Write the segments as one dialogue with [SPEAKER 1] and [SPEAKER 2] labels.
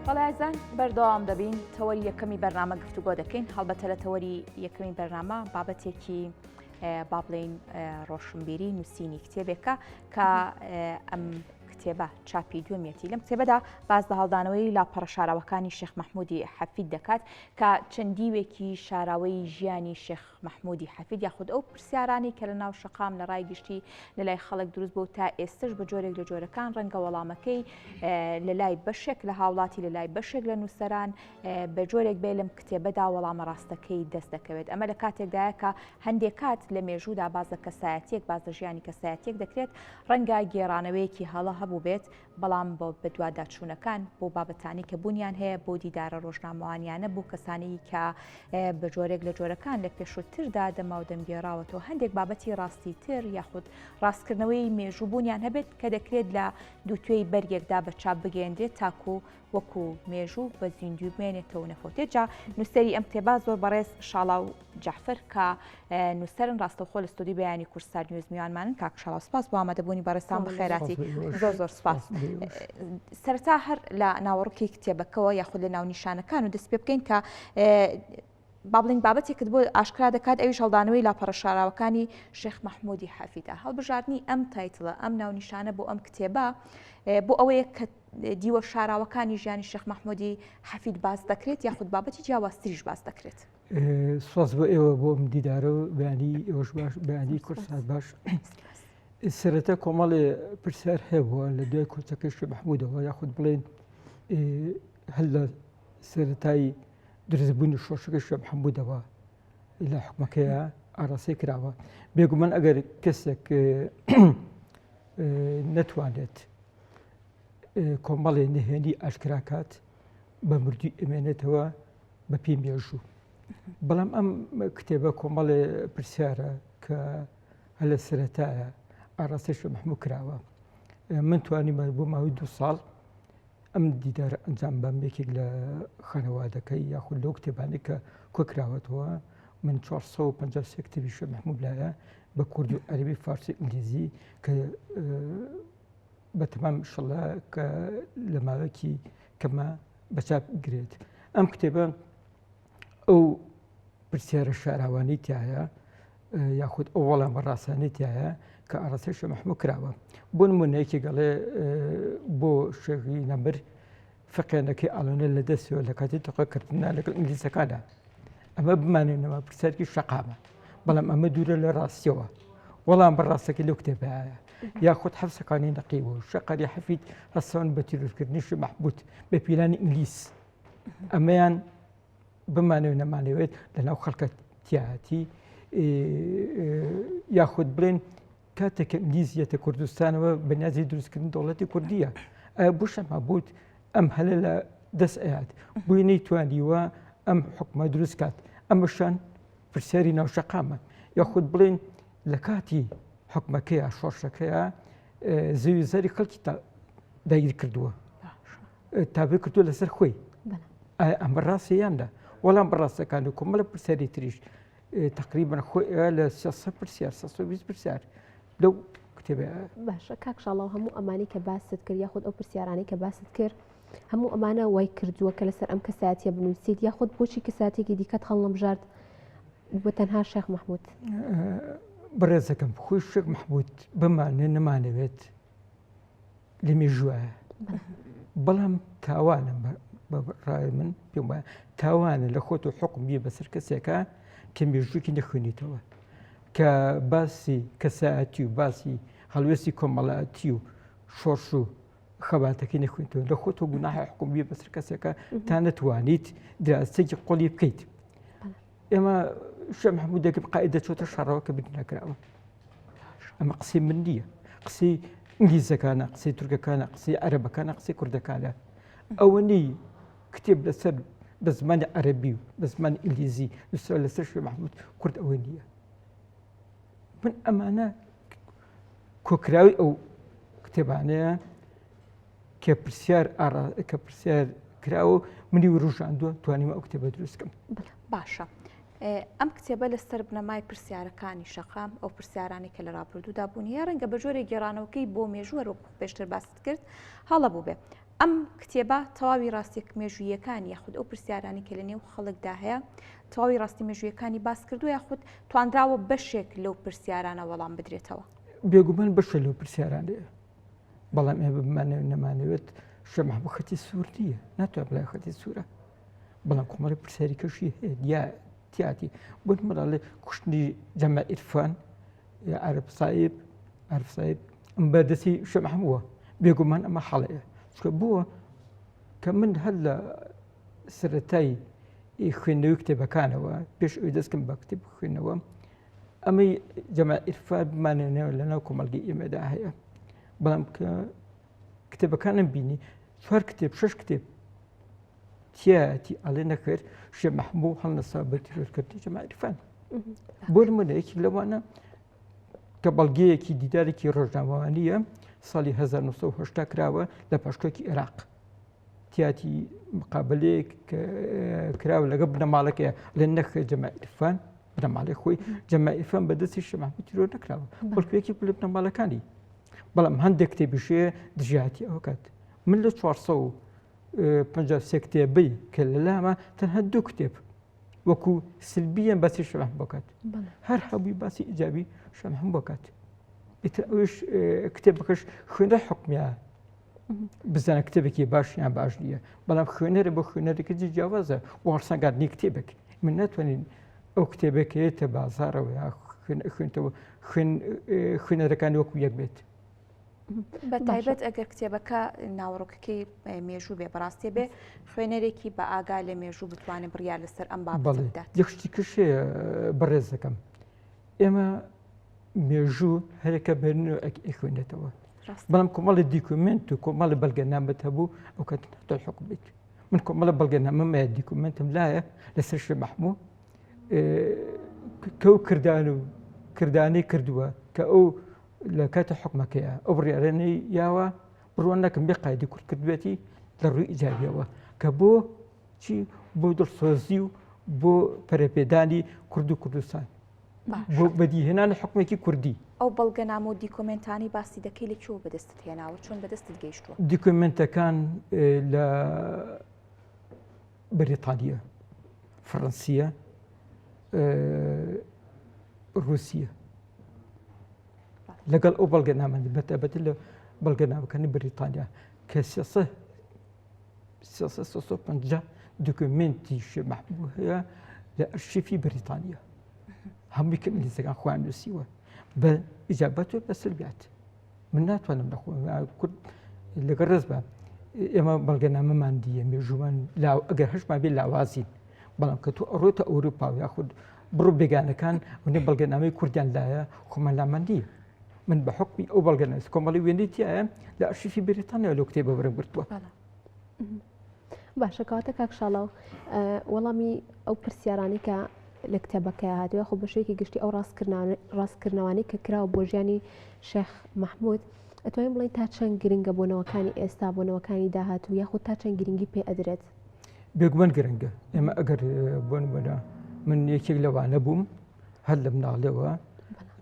[SPEAKER 1] بەڵێزان بەردەوام دەبین تەوەری یەکەمی بەرنامە گفتوگۆ دەکەین هەڵبەتە لە تەوەری یەکەمی بەرنامە بابەتێکی با بڵێن ڕۆشنبیری نووسینی کتێبێکە کە ئەم کتێبە چاپی دووەمیەتی لەم کتێبەدا باز لە هەڵدانەوەی لاپەڕە شاراوەکانی شێخ مەحموودی حەفید دەکات کە چەندیوێکی شاراوەی ژیانی شێخ مەحموودی حەفید یاخود ئەو پرسیارانی کە لە ناو شەقام لە ڕای گشتی لە لای خەڵک دروست بوو تا ئێستش بە جۆرێک لە جۆرەکان ڕەنگە وەڵامەکەی لە لای بەشێک لە هاوڵاتی لە لای بەشێک لە نووسەران بە جۆرێک بێ لەم کتێبەدا وەڵامە ڕاستەکەی دەست دەکەوێت. ئەمە لە کاتێکدایە کە هەندێک کات لە مێژوودا باز لە کەسایەتیەک باز لە ژیانی کەسایەتیەک دەکرێت ڕەنگە گێڕانەوەیەکی هەڵە هەبوو بێت بەڵام بۆ بەدواداچوونەکان بۆ بابەتانی کە بوونیان هەیە بۆ دیدارە ڕۆژنامەوانیانە بوو کەسانی کە بە جۆرێک لە جۆرەکان لە پێشووتردا دەما و دەمگێڕاوەتەوە هەندێک بابەتی ڕاستی تر یاخود ڕاستکردنەوەی مێژووبوونیان هەبێت کە دەکرێت لە دووتوێی بەرگێکدا بە چاپ بگەێنرێت تاکو وەکو مێژوو بە زیندوی بمێنێتەوە نەخۆتێت جا نووسەری ئەم کتێبە زۆر بەڕێز شاڵاو جەعفەر کە نووسەرن ڕاستەوخۆ لە ستودی بەیانی کورسار نیوز میوانمانن کاک شاڵاو سپاس بۆ ئامادەبوونی بەڕێستان بەخێراتی زۆر سپاس. سەرەتا هەر لە ناوەڕووکی کتێبەکەوە یاخود لە ناونیشانەکان و دەست پێ بکەین کە بابلین بابەتێکت بۆ ئاشکرا دەکات ئەویش هەڵدانەوەی لاپەڕە شاراوەکانی شێخ مەحموودی حەفیدە هەڵبژاردننی ئەم تایتڵە ئەم ناونیشانە بۆ ئەم کتێبە بۆ ئەوەیە کە دیوە شاراوەکانی ژیانی شێخ مەحموودی حەفید باز دەکرێت یاخود بابەتی جیاوازتریش باز دەکرێت.
[SPEAKER 2] سپاس بۆ ئێوە بۆ ئەم دیدارە و بەیانی ئێوەش باش بەیانی کورسار باش. سەرەتا کۆمەڵێ پرسیار هەبووە لە دوای کورسەکەی شێخ مەحموودەوە یاخود بڵێن هەر لە سەرەتایی درزبوونی شۆشەکەی شێخ مەحموودەوە لە حکومەکەیە ئاراستەی کراوە بێگومان ئەگەر کەسێک نەتوانێت کۆمەڵێ نهێنی ئاشکراکات بە مردوی ئەمێنێتەوە بە پێی مێژوو. بەڵام ئەم کتێبە کۆمەڵێ پرسیارە کە هە لە سەرەتایە ئاراستەی شێخ مەحموود کراوە. من توانیمە بۆ ماوەی 2 ساڵ ئەم دیدارە ئەنجام بەم یەکێک لە خانەوادەکەی یاخود لەو کتێبانی کە کۆکراوەتەوە من 450 کتێبی شێخ مەحموود لایە بە کوردی و عەرەبی فارسی ئینگلیزی کە بەتەمام ئینشەڵڵا کە لە ماوەیەکی کەمە بەچاپ گرێت. ئەم کتێبە ئەو پرسیارە شاراوانی تایە یاخود ئەو وەڵامە ڕاستانەی تایە کە ئاراستەی شێخ مەحموود کراوە. بۆ نمونەیەکی گەڵێ بۆ شێخی نەمر فقێنەکەی ئاڵۆنە لە دەستەوە لە کاتی تەقەکردنا لەگەڵ ئینگلیزەکاندا ئەمە بمانێنەوە پرسیارێکی شەقامە بەڵام ئەمە دوورە لە ڕاستیەوە وەڵام بەڕاستەکەی لەو کتێبەیە یاخود حەفسەکانی نەقیبەوە شەقەری حەفید هەستەوان بە تیرۆرکردنی شێخ مەحموود بە پیلانی ئینگلیز ئەمەیان بمانەوە نەمانەوێت لەناو خەڵکە تیاتی یاخود بڵێن کاتێککە ئینگلیزیەتە کوردستانەوە بەنیازی دروستکردن دەوڵەتی کوردیە بۆ شەما بوت ئەم هەلە لە دەست ئەیات بۆی نەیتوانیوە ئەم حکومە دروست کات ئەمەشان پرسیاری ناوشەقامە یاخود بڵێن لە کاتی حکومەکەیە شۆڕشەکەیە زەوی زەری خەڵکی داگیر کردووە تابێ کردووە لەسەر خۆی ئەمە ڕاستییاندا وەڵام بەڕاستەکان و کۆمەڵە پرسیاری تریش تقریبا خۆی لە 300 پرسیار 120 پرسیار لەو کتێبە.
[SPEAKER 3] باشە کاک شاڵاو هەموو ئەمانی کە باست کرد یاخود ئەو پرسیارانی کە باست کرد هەموو ئەمانە وای کردووە کە لەسەر ئەم کەسایەتیە بنووسیت یاخود بۆچی کەساتێکی دیکەت هەڵنەبژارد بۆ تەنها شێخ مەحموود؟
[SPEAKER 2] بەڕێزەکەم خۆی شێخ مەحموود بمانێ نەمانەوێت لە مێژوایە بەڵام تاوانە بە ڕای من پێم وایە تاوانە لە خۆت و حکم بیە بەسەر کەسێکە کە مێژووکی نەخوێنیتەوە کە باسی کەسایەتی و باسی هەڵوێستی کۆمەڵایەتی و شۆڕش و خەباتەکەی نەخوێنیتەوە لە خۆت و گوناحی حکم بیە بەسەر کەسێکە تا نەتوانیت دراستێکی قۆڵی بکەیت. ئێمە شێخ مەحموودێکم قائیدە چۆتە شەڕەوە کە بیر نەکراوە ئەمە قسەی من نییە قسەی ئینگلیزەکانە قسەی تورکەکانە قسەی عەرەبەکانە قسەی کوردەکانە ئەوە نی کتێب لەسەر بە زمانی عەرەبی و بە زمانی ئینگلیزی لەسەر شێخ مەحموود کورد ئەوە نییە. من ئەمانە کۆکراوی ئەو کتێبانەیە کە پرسیار کراوە منی ڕژاندووە توانیمە ئەو کتێبە دروستکەم.
[SPEAKER 1] باشە ئەم کتێبە لەسەر بنەمای پرسیارەکانی شەقام ئەو پرسیارانی کە لە ڕابردوودا بوونیە ڕەنگە بە جۆرێک گێڕانەوەکەی بۆ مێژووە ڕۆ پێشتر باست کرد هەڵە بوو بێ ئەم کتێبە تەواوی ڕاستێک مێژوویەکانی یاخود ئەو پرسیارانی کە لە نێو خەڵکدا هەیە تەواوی ڕاستی مێژوویەکانی باس کردو یاخود توانراوە بەشێک لەو پرسیارانە وەڵام بدرێتەوە.
[SPEAKER 2] بێگومان بەشە لەو پرسیارانەیە، بەڵام ئێمە بمانە نەمانەوێت شێخ محموود خەتی سوور نییە، ناتوانێت بڵێ خەتی سوورە، بەڵام کۆمەڵی پرسیاری کەشی هەیە یا تیاتی بۆ مەڵێ کوشتنی جەمع ئیرفان عارف صاحب ئەم بەردەستی شێخ محموودە، بێگومان ئەمە حەڵەیە چکە بووە کە من هەر لە سەرەتای خوێندنەوەی کتێبەکانەوە پێش ئەوەی دەستکەم بە کتێب خوێندنەوە ئەمەی جەمع ئیرفان بمانێنەوە لەناو کۆمەڵگەی ئێمەدا هەیە، بەڵام کە کتێبەکانم بینی 4 کتێب 6 کتێب تیاتی ئەڵێ نەکرد شێخ محموود هەڵنەسا بە تیرۆرکردنی جەمع ئیرفان. بۆ نمونە یەکی لەوانە کە بەڵگەیەکی دیدارێکی ڕۆژنامەوانیە ساڵی 1970 کراوە لە پاشتۆکی عێراق، تیاتی مقابلەیەک کراوە لەگە بنەماڵەکەیە لە نەخ جەمع ئیرفان بنەماڵی خۆی جەمع ئیرفان بەدەستی شێخ محموود تیرۆر نەکراوە، بەڵکویەکی لە بنەماڵەکانی، بەڵام هەندێک کتێبیشەیە دژایەتی ئەوە کات. من لە 453 کتێبەی کە لە لامە تەنها 2 کتێب وەکو سلبیان باسی شێخ محموود بکات، هەر هەبووی باسی ئیجابی شێخ محموود بکات. ئیتر ئەوش کتێبەکەش خوێنەر حکمیە بزانە کتێبێکی باش یان باش نییە، بەڵام خوێنەرە بۆ خوێنەرێکی جیاوازە وەرسەنگاردنی کتێبێک من ناتوانین ئەو کتێبێکێتە بازارەوە یا خوێنتەوە خوێنەرەکانی وەکو یەک بێت.
[SPEAKER 1] بە تایبەت ئەگەر کتێبەکە ناوڕۆکەکەی مێژوو بێ بەڕاستی بێ خوێنەرێکی بە ئاگا لە مێژوو بتوانێت بڕیار لەسەر ئەم بابەت بدات.
[SPEAKER 2] یەکشتی کشەیە بەڕێز دەکەم، ئێمە مێژوو هەرێکە بێنەوە خوێنێتەوە، بەڵام کۆمەڵی دیکومنت و کۆمەڵی بەڵگەنامەت هەبوو ئەو کات ناتوان حکم بێت. من کۆمەڵە بەڵگەنامەمە دیکومنتم لایە لەسەر شێخ محموود کە ئەو کردانەی کردووە کە ئەو لە کاتە حکومەکەیە ئەو بڕیارانەی یاوە بڕوان نەکەم بێ قایدی کورد کردوێتی لە ڕووی ئیجابیەوە کە بۆ چی بۆ دڵسۆزی و بۆ پەرەپێدانی کورد و کوردستان بۆ بەدیهێنانی حکومێکی کوردی.
[SPEAKER 1] ئەو بەڵگەنامە و دیکۆمنتانی باسی دەکەی لەکوێوە بەدەستت هێناوە چۆن بەدەستت گەیشتووە؟
[SPEAKER 2] دیکۆمنتەکان لە بریتانیا، فەڕەنسیە، رووسیە لەگەڵ ئەو بەڵگەنامەی بەتابەتی لە بەڵگەنامەکانی بریتانیا کە 350 دوکومنتی شێخ محموود هەیە لە ئەرشیفی بریتانیا، هەمووی کە ئینگلیزیەکان خۆیان نووسیوە بە ئیجابەت و بە سلبیات. من ناتوانم کورد لەگەڵ ڕێز بە ئێمە بەڵگەنامەمان دیە مێژوومان ئەگەر هەشمان بێ لاوازین، بەڵام کە تۆ ئەڕۆیتە ئەوروپا و یاخود بڕۆ بێگانەکان وێنێ بەڵگەنامەی کوردیان لایە خۆمان لامان نییە. من بە حکمی ئەو بەڵگەنامە کۆمەڵی وێنەی تایە لە ئەرشیفی بریتانیا لەو کتێبە وەرەگرتووە.
[SPEAKER 3] باشە کەواتە کاک شاڵاو وەڵامی ئەو پرسیارانی کە لە کتێبەکە هاتووە خۆ بەشێکی گشتی ئەو ڕاستکردنەوەی کە کراوە بۆ ژیانی شێخ محموود ئەتوانین بڵین تا چەند گرنگە بۆنەوەکانی ئێستا بۆنەوەکانی داهاتوو یاخود تا چەند گرنگی پێ ئەدرێت؟
[SPEAKER 2] بێگومان گرنگە. ئێمە ئەگەر بۆن من یەکێک لەوانە بووم هەر لە مناڵەوە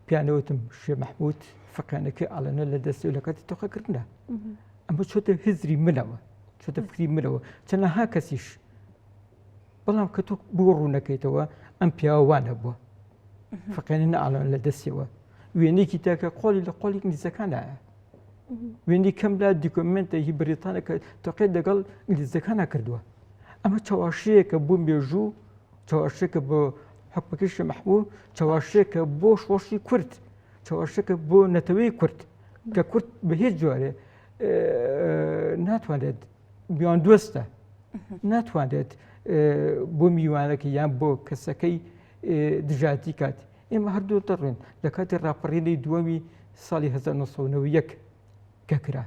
[SPEAKER 2] پیانەوتم شێخ محموود فەقیانەکەی ئاڵەنە لە دەستی لە کاتی تۆقەکردنە، ئەمە چۆتە هزری منەوە، چۆتە فکری منەوە چەندەها کەسیش، بەڵام کە تۆ بۆ ڕوونەکەیتەوە ئەم پیاوانە بووە فەقیانە ئاڵەنە لە دەستیەوە وێنەیەکی تاکە قۆڵی لە قۆڵی ئینگلیزەکانایە، وێنی کەم لا دیکۆمنتێکی بریتانەکە تۆقی لەگەڵ ئینگلیزەکانە کردووە. ئەمە چاواشەیەکە بۆ مێژوو، چاواشەیەکە بۆ حکومەکەی شێخ محموود، چاواشەیەکە بۆ شۆشی کورد، چاواشەیەکە بۆ نەتەوەی کورد کە کورد بە هیچ جۆرێ ناتوانێت بیان دۆستە، ناتوانێت بۆ میوانەکە یان بۆ کەسەکەی دژاتی کات. ئێمە هەردوو دەڕێن لە کاتی ڕاپەڕینەی دووەمی ساڵی 1990 کە کرا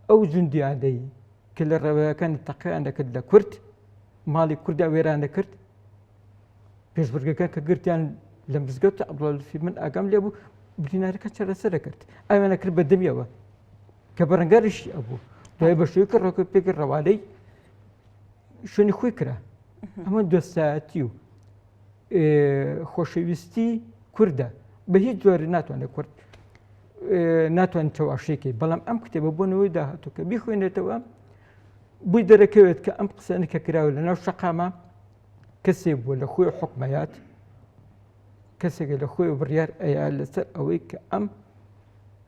[SPEAKER 2] ئەو جوندیانەی کە لە ڕێوەیەکانی تەقییان دەکرد لە کورد ماڵی کووردا وێرانە کرد، پێشبرگەکان کە گرتیان لە مزگەوت عەبدوڵەفی من ئاگام لێ بوو برینارەکە چارەسەرە کرد، ئەوانە کرد بە دەمیەوە کە بەرەنگاریشی ئەبوو دوای بە شێوەیەکی ڕۆکە پێکی ڕەوانەی شوێنی خۆی کرا. ئەمە دۆستایەتی و خۆشەویستی کووردە بە هیچ جۆرە ناتوانێت کورد ناتوان تەواشێکی بەڵام ئەم کتێبە بۆنەوەی داهاتوو کە بیخوێنێتەوە بووی دەرەکەوێت کە ئەم قسەنە کە کراوە لە ناو شەقامە کەسێک بووە لە خۆی حکومەیات کەسێکە لە خۆی بڕیار ئەیە لەسەر ئەوەی کە ئەم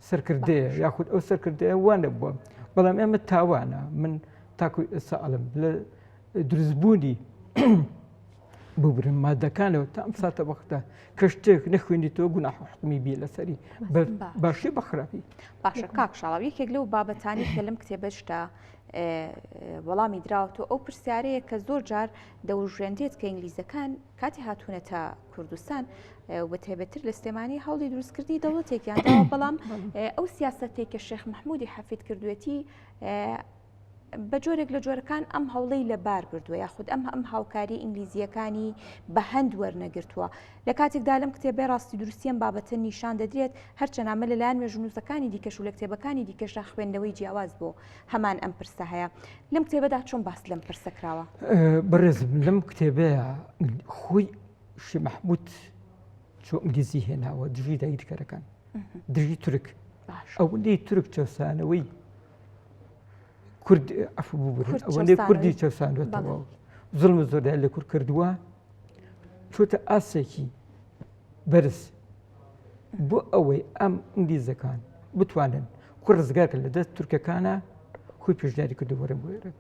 [SPEAKER 2] سەرکردەیە یاخود ئەو سەرکردەیە وانە بووە بەڵام ئێمە تاوانە من تاکوی ئێستا ئەڵم لە دروستبوونی ببرن مادەکانەوە تا ئەم ساتە وەختە کە شتێک نەخوێنیتەوە گوناح حکمی بێ لەسەری باشی بەخراپی
[SPEAKER 1] باشە کاک شاڵاو یەکێک لەو بابەتانی کە لەم کتێبەشتا وەڵامی دراوەوە ئەو پرسیارەیە کە زۆر جار دەوژێندێت کە ئینگلیزەکان کاتی هاتوونەتە کوردستان بە تێبەتر لە سلێمانی هەوڵی دروستکردی دەوڵەتێکیان داوە بەڵام ئەو سیاسەتێک کە شێخ محمودی حەفید کردوێتی بە جۆرێک لە جۆرەکان ئەم هەوڵەی لەبار بردووە یاخود ئەم هاوکاری ئینگلیزیەکانی بە هەند وەرنەگرتووە لە کاتێکدا لەم کتێبێ ڕاستی دروستیان بابەتە نیشان دەدرێت هەرچەنامە لەلایەن مێژونووسەکانی دیکەش و لە کتێبەکانی دیکەشدا خوێندنەوەی جیاواز بۆ هەمان ئەم پرسە هەیە لەم کتێبەدا چۆن باس لەم پرسە کراوە
[SPEAKER 2] بەڕێزم لەم کتێبەیە خۆی شێخ محمود چۆ ئینگلیزی هێناوە دژی داگیرکەرەکان دژی تورک ئەوەندەی تورک چەسانەوەی کورد ئەفو ببرن ئەوەندەی کوردی چەسانوێتەوە زوڵم زۆردا لە کورد کردووە چۆتە ئاسێکی بەرز بۆ ئەوەی ئەم ئینگلیزەکان بتوانن کوڕ ڕزگارکە لە دەست تورکەکانە خۆی پێشنیاری کردو وەرن بۆ ئێرە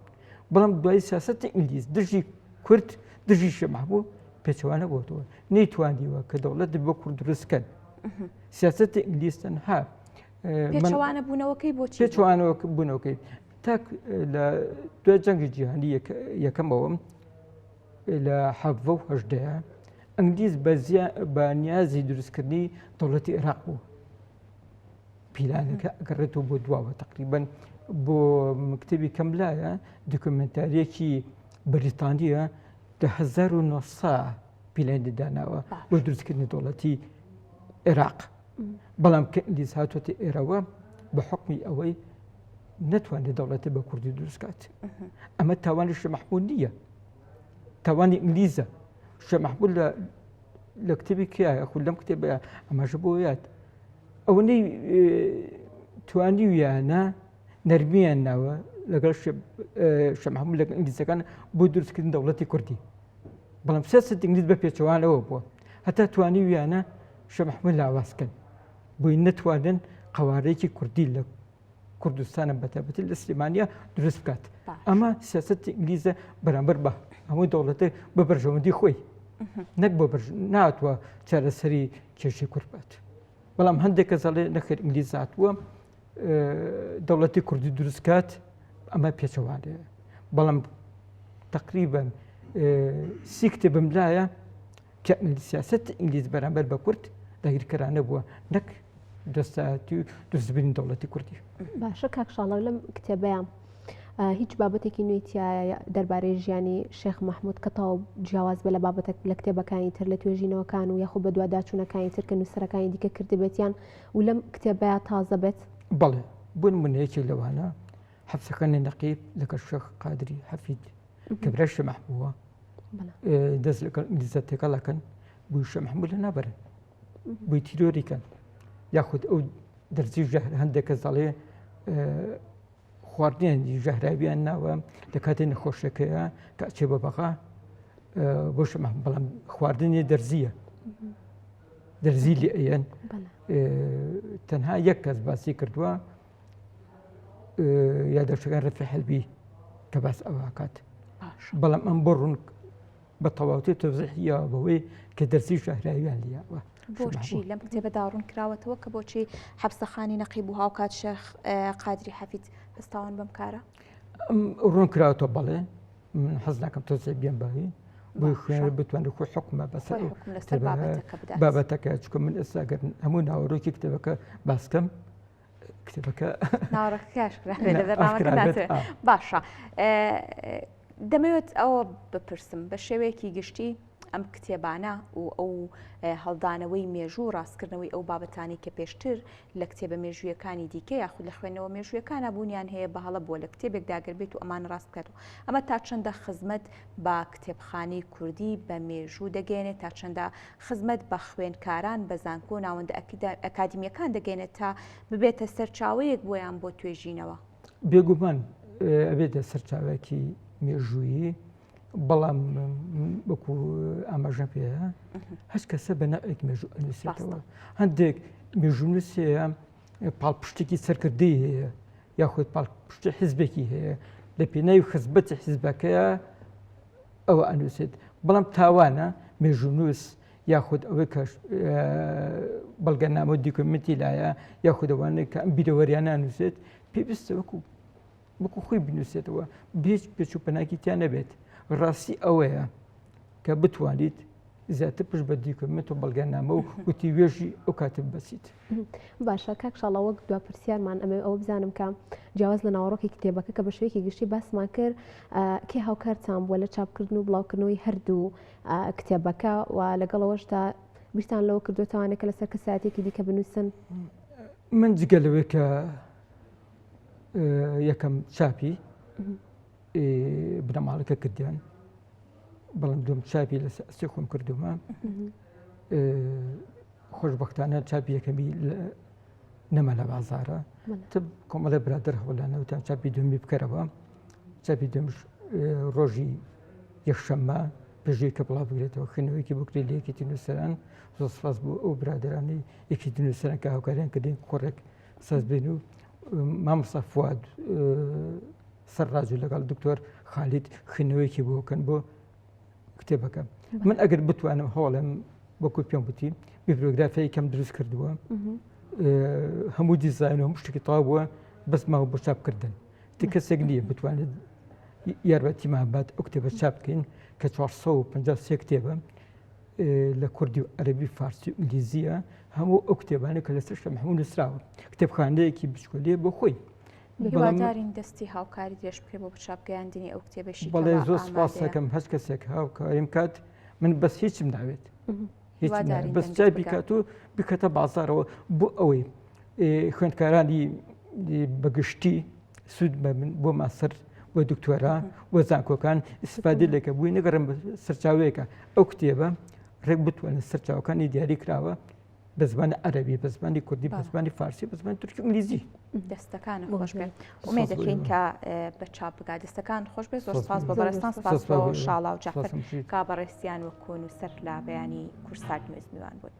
[SPEAKER 2] بەڵام دوای سیاسەتی ئینگلیز دژی کورد دژی شێخ محمود پێچەوانە بۆتەوە نەیتوانیوە کە دەوڵەت بۆ کورد دروستکەن سیاسەتی ئینگلیز تەنها
[SPEAKER 1] پێچەوانە بوونەوەکەی بۆچی
[SPEAKER 2] پێچوانەوە بوونەوەکەی تاک لە دوای جەنگی جیهانی یەکەمەوە لە 1970 ئەنگلیز بە نیازی دروستکردنی دەوڵەتی عێراق بوو پیلانەکە ئەگەڕێتەوە بۆ دواوە تقریباً بۆ مکتەبی کەملایە دۆکومنتاریەکی بریتانیە 1900 پیلانی داناوە بۆ دروستکردنی دەوڵەتی عێراق بەڵام کە ئینگلیز هاتوۆتە ئێرەوە بە حکمی ئەوەی نتوانێت دەوڵەتی بە کوردی دروستکات ئەمە تاوانی شێخ محمود نییە تاوانی ئینگلیزە شێخ محمود لە کتێبی کایە خود لەم کتێبەیە ئەمەژە بۆ یاد ئەوەندەی توانیویانە نەرمیان ناوە لەگەڵ شێخ محمود لەگەڵ ئینگلیزەکان بۆ دروستکردن دەوڵەتی کوردی بەڵام سیاسەتی ئینگلیز بە پێچەوانەوە بووە هەتا توانیویانە شێخ محمود لاوازکەن بۆی نەتوانن قەوارەیەکی کوردی لە کوردستانە بەتابەتی لە سلێمانیا دروست بکات ئەمە سیاسەتی ئینگلیزە بەرامبەر بە هەموو دەوڵەتێک بە بەرژەوەندی خۆی نەک بۆ ناتوە چارەسەری کێشەی کورد بات بەڵام هەندێک کەسەڵێ نەخێر ئینگلیز هاتووە دەوڵەتی کوردی دروستکات ئەمە پێچەوانەیە بەڵام تقریباً سی کتێبم لایە کە سیاسەت ئینگلیز بەرامبەر بە کورد داگیرکەرانە بووە نەک دەستاتی و دروستبوونی دەوڵەتی کوردی
[SPEAKER 3] باشە کاک شاڵاو لەم کتێبەیە هیچ بابەتێکی نوێتیایە دەربارەی ژیانی شێخ محمود کە تەواو جیاواز بە لە بابەتێک لە کتێبەکانی تر لە توێژینەوەکان و یاخۆ بە دوواداچوونەکانی تر کە نووسەرەکانی دیکە کردبێتیان و لەم کتێبەیە تازە بێت
[SPEAKER 2] بەڵێ بوون منەیەکی لەوانە حەبسەکانی نەقیب لەگەڵ شێخ قادری حەفید کە برای شێخ محمووە دەست لەگەڵ ئینگلیزە تێکەڵەکەن بووی شێخ محمود لە نابەرن بووی تیرۆریکەن یاخود ئەو دەرزی هەندێک کەس دەڵێ خواردنیانی ژەهراویان ناوە لە کاتێ نەخۆشەکەیە کە ئەچێ بە بەغا بۆ شێخ محمود بەڵام خواردنی دەرزیە دەرزی لێ ئەیەن تەنها یەک کەس باسی کردووە یادەشتەکان ڕەفی حەلبی کە باس ئەوە کات بەڵام ئەم بۆ ڕوون بە تەواوەتی تەوزیحیەوە بەوەی کە دەرزی ژەهراویان لیاوە
[SPEAKER 1] بۆچی لەم کتێبەدا ڕوون کراوەتەوە کە بۆچی حەبسەخانی نەقیب و هاوکات شێخ قادری حەفید هەستاوان بەم کارە
[SPEAKER 2] ڕوون کراوەتەوە بەڵێ من حەز ناکەم تۆزێ بیان باوی بۆی خوێنەر بتوانێت خۆی حکومە بەسەر بابەتەکە چکە من ئێستا گەر هەموو ناوەڕۆکی کتێبەکە باسکەم کتێبەکە
[SPEAKER 1] باشە دەمەوێت ئەوە بپرسم بە شێوەیەکی گشتی ئەم کتێبانە و ئەو هەڵدانەوەی مێژوو ڕاستکردنەوەی ئەو بابەتانی کە پێشتر لە کتێبە مێژوویەکانی دیکە یاخود لە خوێنەوە مێژوویەکانە بوونیان هەیە بەهەڵە بووە لە کتێبێک داگەربێت و ئەمان ڕاست بکاتەوە. ئەمە تا چەندە خزمەت بە کتێبخانەی کوردی بە مێژوو دەگەێنێت، تا چەندە خزمەت بە خوێندکاران بە زانکۆ و ناوەندە ئەکادیمیەکان دەگەێنێت تا ببێتە سەرچاوەیەک بۆیان بۆ توێژینەوە.
[SPEAKER 2] بێگومان ئەبێتە سەرچاوێکی مێژوویی، بەڵام وەکو ئاماژە پێەیە هەست کەسە بە ناوێک مێژوو ئەنووسێتەوە. هەندێک مێژوونووسەیە پاڵپشتێکی سەرکردی هەیە یاخود پاڵپشتی حیزبێکی هەیە لە پێناوی خزمەتی حیزبەکەیە ئەوە ئەنووسێت، بەڵام تاوانە مێژوونووس یاخود ئەوەی کە بەڵگەنامە و دیکۆمنتی لایە یاخود ئەوانەی کە ئەم بیرەوەریانە ئەنووسێت پێویستە وەکو خۆی بنووسێتەوە، هیچ پێچ و پەناکی تیان نەبێت. ڕاستی ئەوەیە کە بتوانیت زیاتر پشت بە دیکۆمنت و بەڵگەنامە و وتی وێژی ئەو کاتت بەسیت.
[SPEAKER 3] باشە کاکشاڵە وەک دوا پرسیارمان ئەمە ئەوە بزانم کە جیاواز لە ناوەڕۆکی کتێبەکە کە بە شوەیەکی گشتی باسمان کرد کێ هاوکارتان بووە لە چاپکردن و بڵاوکردنەوەی هەردوو کتێبەکە و لەگەڵەوەشدا بیرتان لەوە کردوێتوانێت کە لەسەر کەسایەتێکی دیکە بنووسن؟
[SPEAKER 2] من جگە لەوەی کە یەکەم چاپی بنەماڵەکە کردیان، بەڵام دوم چاپی لە سێ خۆم کردومە. خۆشبەختانە چاپی یەکەمی نەما لە بازارە، کۆمەڵە برادر هەوڵانەوتان چاپی دومی بکەرەوە. چاپی دومش ڕۆژی یەکشەممە پێشەوەی کە بڵاو بگرێتەوە خوێندنەوەیەکی بکرێت لە یەکێتی نووسەران. زۆر سپاس بۆ ئەو برادرانی یەکێتی نووسەران کە هاوکاریان کردین کۆڕێک ساز بێن و مامۆستا فواد سەرڕاج و لەگەڵ دکتۆر خالید خوێندنەوەیەکی بۆکەن بۆ کتێبەکە. من ئەگەر بتوانم هەوڵم وەکو پێم وتی بیبلیۆگرافیای کەم دروست کردووە، هەموو دیزاین و هەموو شتێکی تەواو بووە، بەس ماوە بۆ چاپکردن. تی کەسێک نییە بتوانێت یارمەتیمان بات ئەو کتێبە چاپ بکەین کە 453 کتێبە لە کوردی و عەرەبی فارسی و ئینگلیزیە، هەموو ئەو کتێبانە کە لەسەر شەم هەموو نووسراوە، کتێبخانەیەکی بچکۆلەیە بۆ خۆی.
[SPEAKER 1] هیوادارین دەستی هاوکاری درێژ بکرێت بۆ بچاپگەیاندنی ئەو کتێبەشی.
[SPEAKER 2] بەڵێ زۆر سپاس دەکەم هەر کەسێک هاوکاریم کات، من بەس هیچم ناوێت، بەس چای بیکات و بکەتە بازارەوە بۆ ئەوەی خوێندکارانی بەگشتی سوود بۆ ماسەر بۆ دکتۆرا بۆ زانکۆکان ئیسفادە لێکە بووی نەگەڕم بە سەرچاوەیەکە ئەو کتێبە ڕێک بتوانێت سەرچاوەکانی دیاری کراوە بە زمانی عەرەبی، بە زمانی کوردی، بە زمانی فارسی، بە زمانی تورکی و ئینگلیزی.
[SPEAKER 1] دەستەکانە خۆش بێت. ئومێد دەکەین کە بە چاپ بگات دەستەکان خۆش بێت. زۆر سپاس بۆ بەڕێستان، سپاس بۆ شاڵا و جەعفەر کا بەڕێستیان وەکو نووسەر لە بەیانی کورسات نوێز میوان بوون.